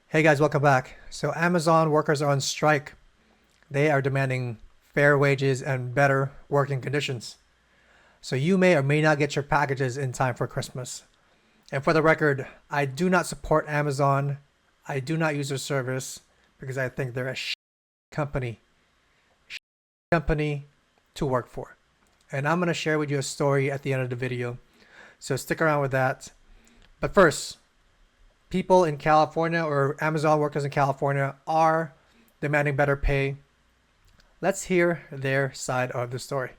Hey guys, welcome back. So Amazon workers are on strike. They are demanding fair wages and better working conditions. So you may or may not get your packages in time for Christmas. And for the record, I do not support Amazon. I do not use their service because I think they're a company, company to work for. And I'm going to share with you a story at the end of the video. So stick around with that. But first, people in California or Amazon workers in California are demanding better pay. Let's hear their side of the story.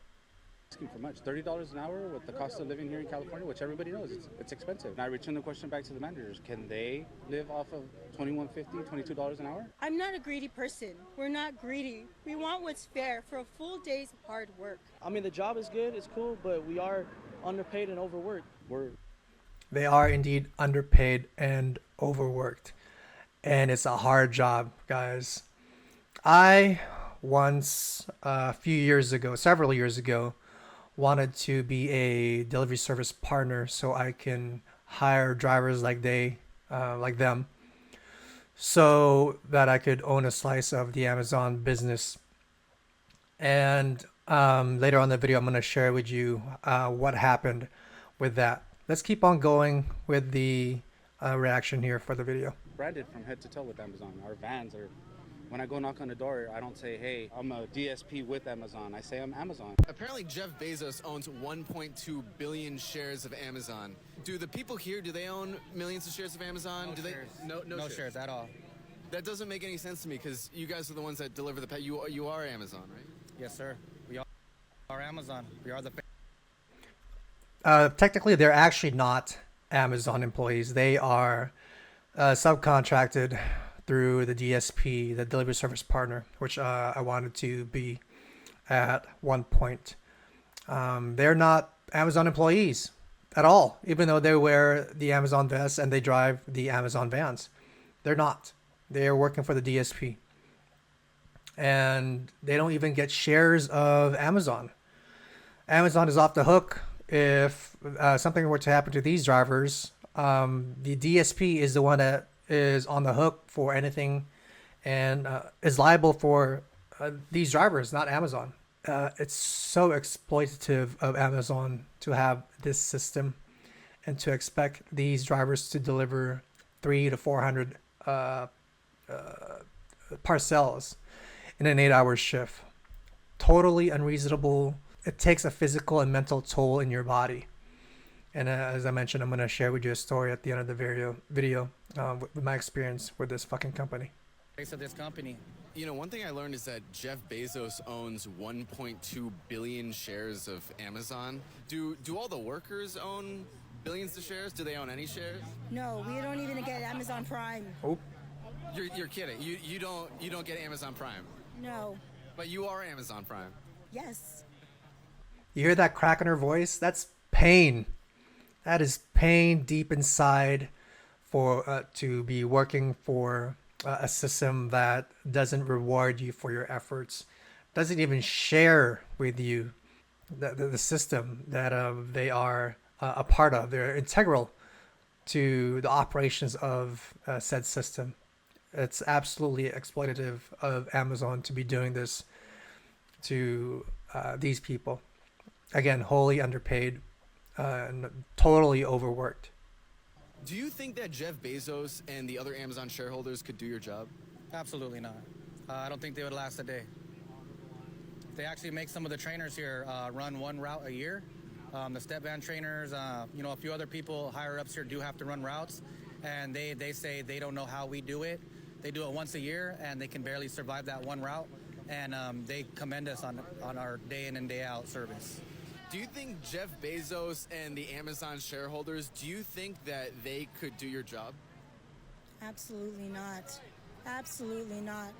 Asking for much. $30 an hour with the cost of living here in California, which everybody knows it's expensive. And I return the question back to the managers. Can they live off of $21.50, $22 an hour? I'm not a greedy person. We're not greedy. We want what's fair for a full day's hard work. I mean, the job is good, it's cool, but we are underpaid and overworked. They are indeed underpaid and overworked. And it's a hard job, guys. I once, a few years ago, several years ago, wanted to be a delivery service partner so I can hire drivers like them, so that I could own a slice of the Amazon business. And later on in the video, I'm going to share with you what happened with that. Let's keep on going with the reaction here for the video. Branded from head to toe with Amazon. Our vans are. When I go knock on the door, I don't say, hey, I'm a DSP with Amazon. I say I'm Amazon. Apparently, Jeff Bezos owns 1.2 billion shares of Amazon. Do the people here, do they own millions of shares of Amazon? Do shares. They? No Shares at all. That doesn't make any sense to me because you guys are the ones that deliver the you are Amazon, right? Yes, sir. We are Amazon. We are the. Technically, they're actually not Amazon employees. They are subcontracted through the DSP, the delivery service partner, which I wanted to be at one point. They're not Amazon employees at all, even though they wear the Amazon vests and they drive the Amazon vans. They're not. They are working for the DSP. And they don't even get shares of Amazon. Amazon is off the hook if something were to happen to these drivers. The DSP is the one that is on the hook for anything and is liable for these drivers, not Amazon. It's so exploitative of Amazon to have this system and to expect these drivers to deliver 300 to 400 parcels in an 8-hour shift. Totally unreasonable. It takes a physical and mental toll in your body. And as I mentioned, I'm going to share with you a story at the end of the video with my experience with this fucking company. Face of this company. You know, one thing I learned is that Jeff Bezos owns 1.2 billion shares of Amazon. Do all the workers own billions of shares? Do they own any shares? No, we don't even get Amazon Prime. Oh, You're kidding. You don't get Amazon Prime, No. but you are Amazon Prime. Yes. you hear that crack in her voice? That's pain. That is pain deep inside for to be working for a system that doesn't reward you for your efforts, doesn't even share with you the system that they are a part of. They're integral to the operations of said system. It's absolutely exploitative of Amazon to be doing this to these people. Again, wholly underpaid and totally overworked. Do you think that Jeff Bezos and the other Amazon shareholders could do your job? Absolutely not. I don't think they would last a day. They actually make some of the trainers here run one route a year. The step van trainers, a few other people higher ups here do have to run routes, and they say they don't know how we do it. They do it once a year, and they can barely survive that one route, and they commend us on our day in and day out service. Do you think Jeff Bezos and the Amazon shareholders, do you think that they could do your job? Absolutely not. Absolutely not.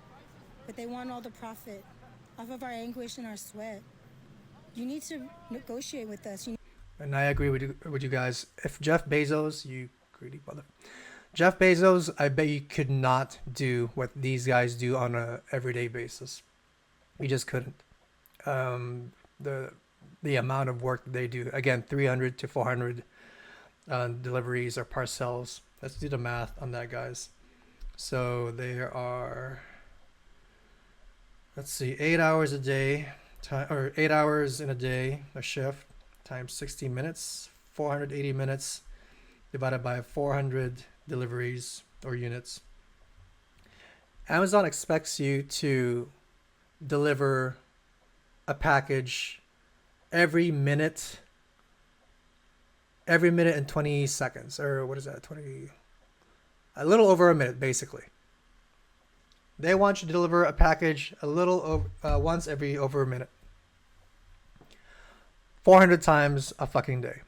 But they want all the profit off of our anguish and our sweat. You need to negotiate with us. And I agree with you guys. If Jeff Bezos, you greedy mother, Jeff Bezos, I bet you could not do what these guys do on a everyday basis. You just couldn't. The amount of work that they do, again, 300 to 400 deliveries or parcels. Let's do the math on that, guys. So there are, let's see, 8 hours a day, or 8 hours in a day, a shift, times 60 minutes, 480 minutes divided by 400 deliveries or units. Amazon expects you to deliver a package every minute and 20 seconds, or what is that, 20, a little over a minute basically. They want you to deliver a package a little over, once every over a minute, 400 times a fucking day.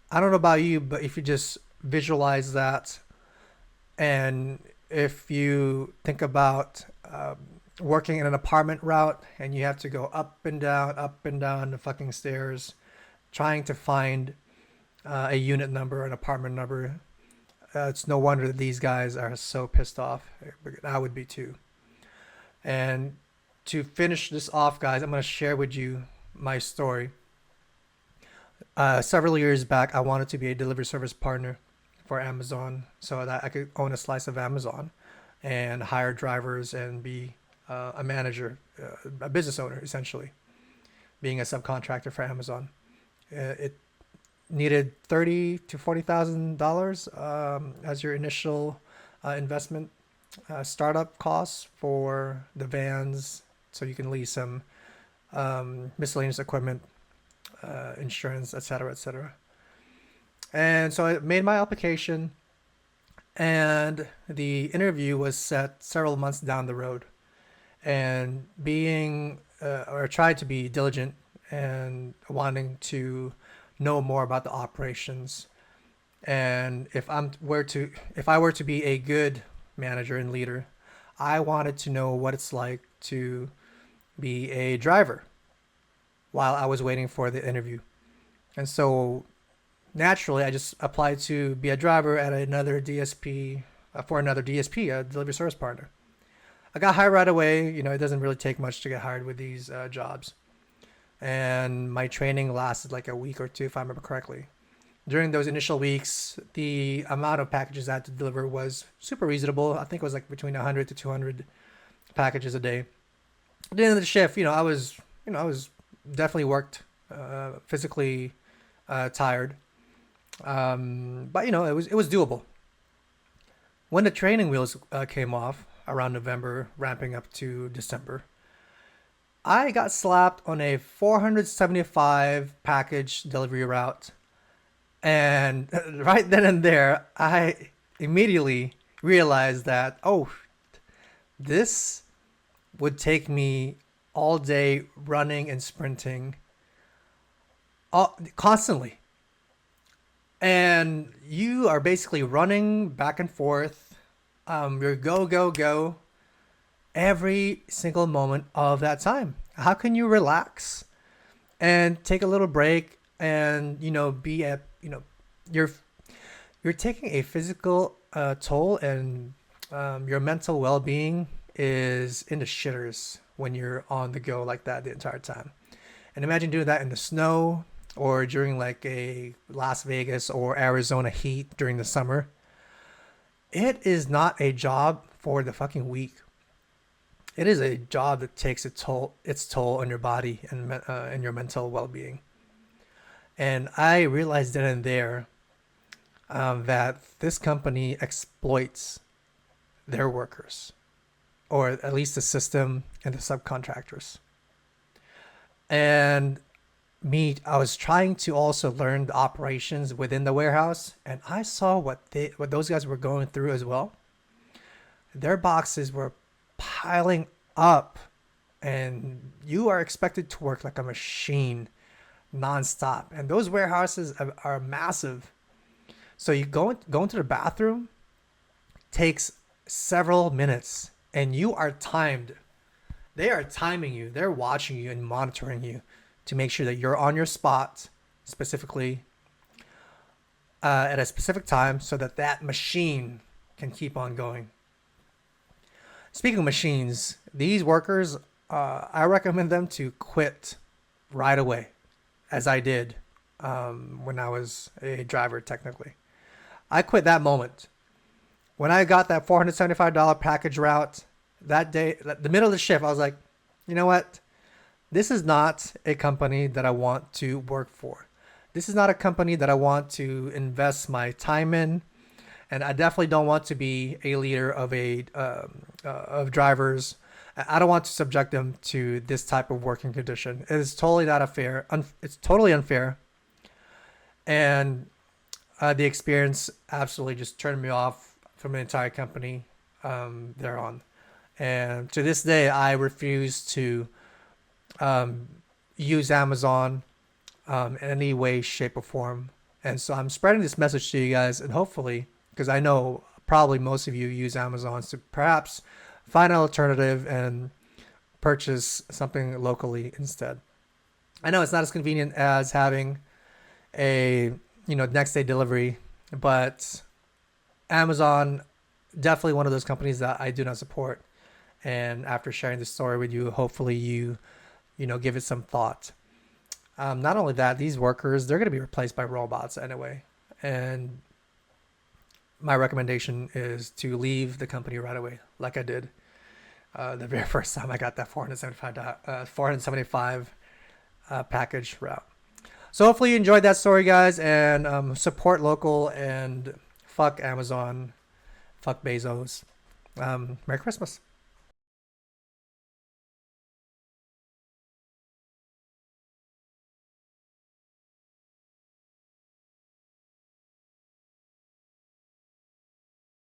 I don't know about you, but if you just visualize that, and if you think about working in an apartment route and you have to go up and down the fucking stairs trying to find a unit number, an apartment number, it's no wonder that these guys are so pissed off. I would be too. And to finish this off, guys, I'm going to share with you my story. Several years back, I wanted to be a delivery service partner for Amazon so that I could own a slice of Amazon and hire drivers and be a manager, a business owner, essentially, being a subcontractor for Amazon. It needed $30,000 to $40,000 as your initial investment, startup costs for the vans, so you can lease some miscellaneous equipment, insurance, etc., etc. And so I made my application, and the interview was set several months down the road. And being, or tried to be diligent and wanting to know more about the operations. And if I were to be a good manager and leader, I wanted to know what it's like to be a driver while I was waiting for the interview. And so naturally, I just applied to be a driver at another DSP, for another DSP, a delivery service partner. I got hired right away. You know, it doesn't really take much to get hired with these jobs. And my training lasted like a week or two, if I remember correctly. During those initial weeks, the amount of packages I had to deliver was super reasonable. I think it was like between 100 to 200 packages a day. At the end of the shift, I was definitely worked, physically tired. But it was doable. When the training wheels came off around November, ramping up to December, I got slapped on a 475 package delivery route. And right then and there, I immediately realized that, this would take me all day running and sprinting constantly. And you are basically running back and forth. You're go, go, go every single moment of that time. How can you relax and take a little break and, be at, you're taking a physical toll, and your mental well-being is in the shitters when you're on the go like that the entire time. And imagine doing that in the snow or during like a Las Vegas or Arizona heat during the summer. It is not a job for the fucking weak. It is a job that takes its toll on your body and your mental well-being. And I realized then and there that this company exploits their workers, or at least the system and the subcontractors. And I was trying to also learn the operations within the warehouse, and I saw what those guys were going through as well. Their boxes were piling up, and you are expected to work like a machine nonstop. And those warehouses are massive. So you go into the bathroom takes several minutes, and you are timed. They are timing you. They're watching you and monitoring you to make sure that you're on your spot specifically at a specific time, so that machine can keep on going. Speaking of machines, these workers, I recommend them to quit right away, as I did when I was a driver technically. I quit that moment. when I got that $475 package route that day, the middle of the shift, I was like, you know what? This is not a company that I want to work for. This is not a company that I want to invest my time in, and I definitely don't want to be a leader of of drivers. I don't want to subject them to this type of working condition. It is totally not fair. It's totally unfair, and the experience absolutely just turned me off from the entire company thereon. And to this day, I refuse to use Amazon in any way, shape, or form. And so I'm spreading this message to you guys, and hopefully, because I know probably most of you use Amazon, to perhaps find an alternative and purchase something locally instead. I know it's not as convenient as having a next day delivery, but Amazon, definitely one of those companies that I do not support. And after sharing this story with you, hopefully you give it some thought. Not only that, these workers, they're going to be replaced by robots anyway. And my recommendation is to leave the company right away, like I did the very first time I got that 475 package route. So hopefully you enjoyed that story, guys, and support local, and fuck Amazon, fuck Bezos. Merry Christmas.